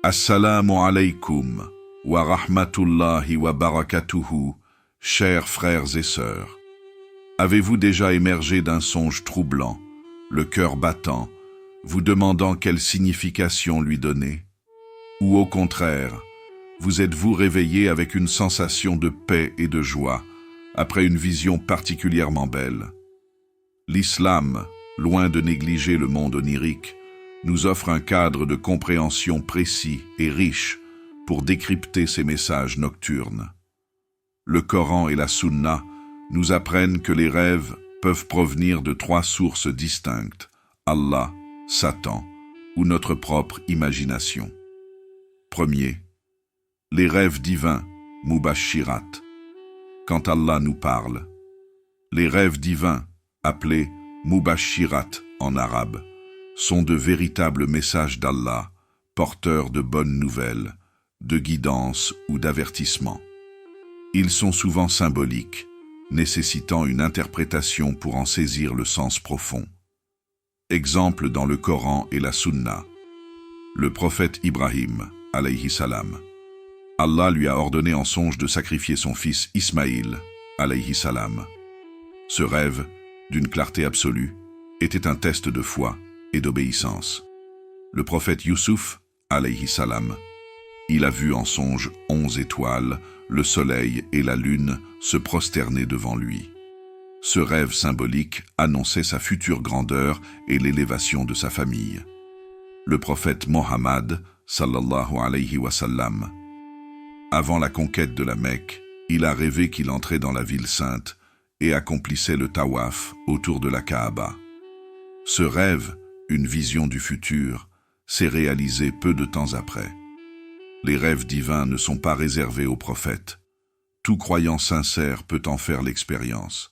Assalamu alaykum wa rahmatullahi wa barakatuhu, chers frères et sœurs. Avez-vous déjà émergé d'un songe troublant, le cœur battant, vous demandant quelle signification lui donner? Ou au contraire, vous êtes-vous réveillé avec une sensation de paix et de joie, après une vision particulièrement belle? L'islam, loin de négliger le monde onirique, nous offre un cadre de compréhension précis et riche pour décrypter ces messages nocturnes. Le Coran et la Sunna nous apprennent que les rêves peuvent provenir de 3 sources distinctes, Allah, Satan ou notre propre imagination. Premier, les rêves divins, Mubashirat. Quand Allah nous parle, les rêves divins, appelés Mubashirat en arabe, sont de véritables messages d'Allah, porteurs de bonnes nouvelles, de guidance ou d'avertissement. Ils sont souvent symboliques, nécessitant une interprétation pour en saisir le sens profond. Exemple dans le Coran et la Sunna. Le prophète Ibrahim, alayhi salam. Allah lui a ordonné en songe de sacrifier son fils Ismaïl, alayhi salam. Ce rêve, d'une clarté absolue, était un test de foi et d'obéissance. Le prophète Youssouf, alayhi salam, il a vu en songe 11 étoiles, le soleil et la lune se prosterner devant lui. Ce rêve symbolique annonçait sa future grandeur et l'élévation de sa famille. Le prophète Mohammed, sallallahu alayhi wa sallam, avant la conquête de la Mecque, il a rêvé qu'il entrait dans la ville sainte et accomplissait le tawaf autour de la Kaaba. Ce rêve, une vision du futur, s'est réalisé peu de temps après. Les rêves divins ne sont pas réservés aux prophètes. Tout croyant sincère peut en faire l'expérience.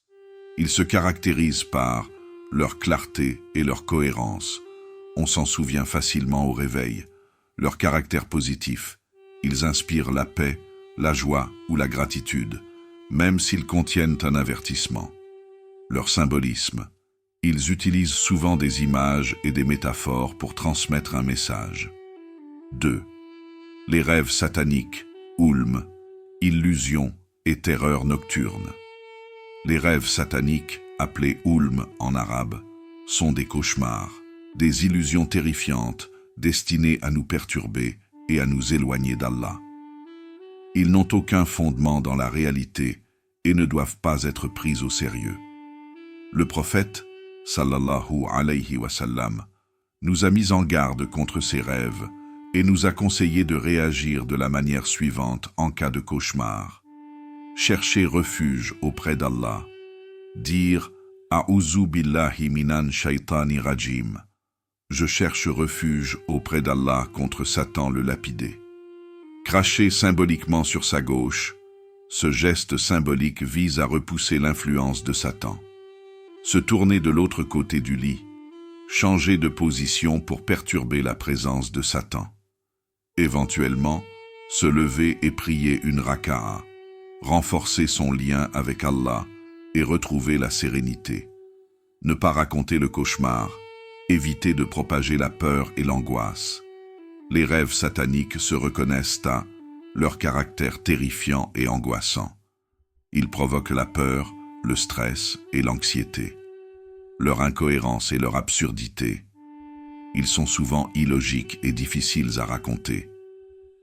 Ils se caractérisent par leur clarté et leur cohérence. On s'en souvient facilement au réveil. Leur caractère positif. Ils inspirent la paix, la joie ou la gratitude, même s'ils contiennent un avertissement. Leur symbolisme. Ils utilisent souvent des images et des métaphores pour transmettre un message. 2. Les rêves sataniques, Ulm, illusions et terreurs nocturnes. Les rêves sataniques, appelés Ulm en arabe, sont des cauchemars, des illusions terrifiantes destinées à nous perturber et à nous éloigner d'Allah. Ils n'ont aucun fondement dans la réalité et ne doivent pas être pris au sérieux. Le prophète, sallallahu alayhi wa sallam, nous a mis en garde contre ces rêves et nous a conseillé de réagir de la manière suivante en cas de cauchemar. Chercher refuge auprès d'Allah. Dire « A'udhu billahi minan shaytani rajim » Je cherche refuge auprès d'Allah contre Satan le lapidé. Cracher symboliquement sur sa gauche. Ce geste symbolique vise à repousser l'influence de Satan. Se tourner de l'autre côté du lit, changer de position pour perturber la présence de Satan. Éventuellement, se lever et prier une raka'a, renforcer son lien avec Allah et retrouver la sérénité. Ne pas raconter le cauchemar, éviter de propager la peur et l'angoisse. Les rêves sataniques se reconnaissent à leur caractère terrifiant et angoissant. Ils provoquent la peur, le stress et l'anxiété. Leur incohérence et leur absurdité. Ils sont souvent illogiques et difficiles à raconter.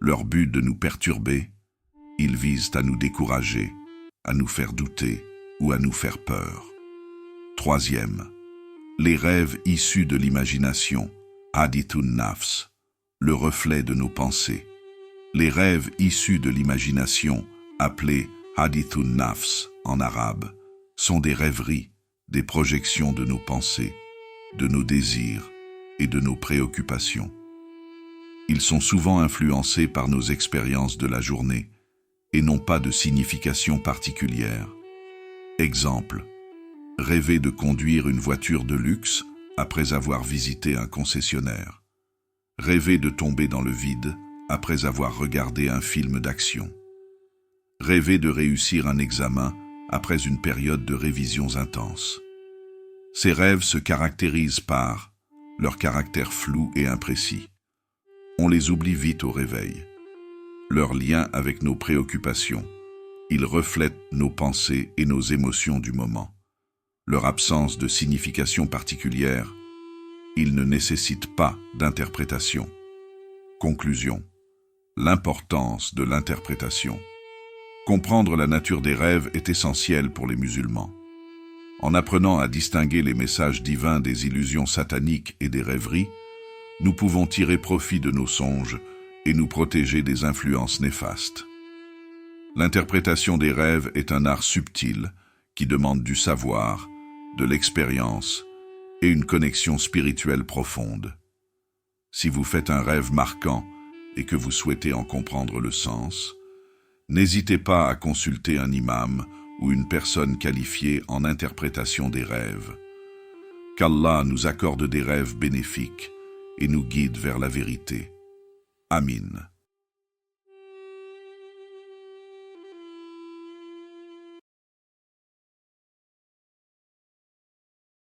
Leur but de nous perturber, ils visent à nous décourager, à nous faire douter ou à nous faire peur. 3. Les rêves issus de l'imagination, hadithun nafs, le reflet de nos pensées. Les rêves issus de l'imagination, appelés hadithun nafs en arabe, sont des rêveries, des projections de nos pensées, de nos désirs et de nos préoccupations. Ils sont souvent influencés par nos expériences de la journée et n'ont pas de signification particulière. Exemple, rêver de conduire une voiture de luxe après avoir visité un concessionnaire. Rêver de tomber dans le vide après avoir regardé un film d'action. Rêver de réussir un examen après une période de révisions intenses. Ces rêves se caractérisent par leur caractère flou et imprécis. On les oublie vite au réveil. Leur lien avec nos préoccupations, ils reflètent nos pensées et nos émotions du moment. Leur absence de signification particulière, ils ne nécessitent pas d'interprétation. Conclusion. L'importance de l'interprétation. Comprendre la nature des rêves est essentiel pour les musulmans. En apprenant à distinguer les messages divins des illusions sataniques et des rêveries, nous pouvons tirer profit de nos songes et nous protéger des influences néfastes. L'interprétation des rêves est un art subtil qui demande du savoir, de l'expérience et une connexion spirituelle profonde. Si vous faites un rêve marquant et que vous souhaitez en comprendre le sens, n'hésitez pas à consulter un imam ou une personne qualifiée en interprétation des rêves. Qu'Allah nous accorde des rêves bénéfiques et nous guide vers la vérité. Amin.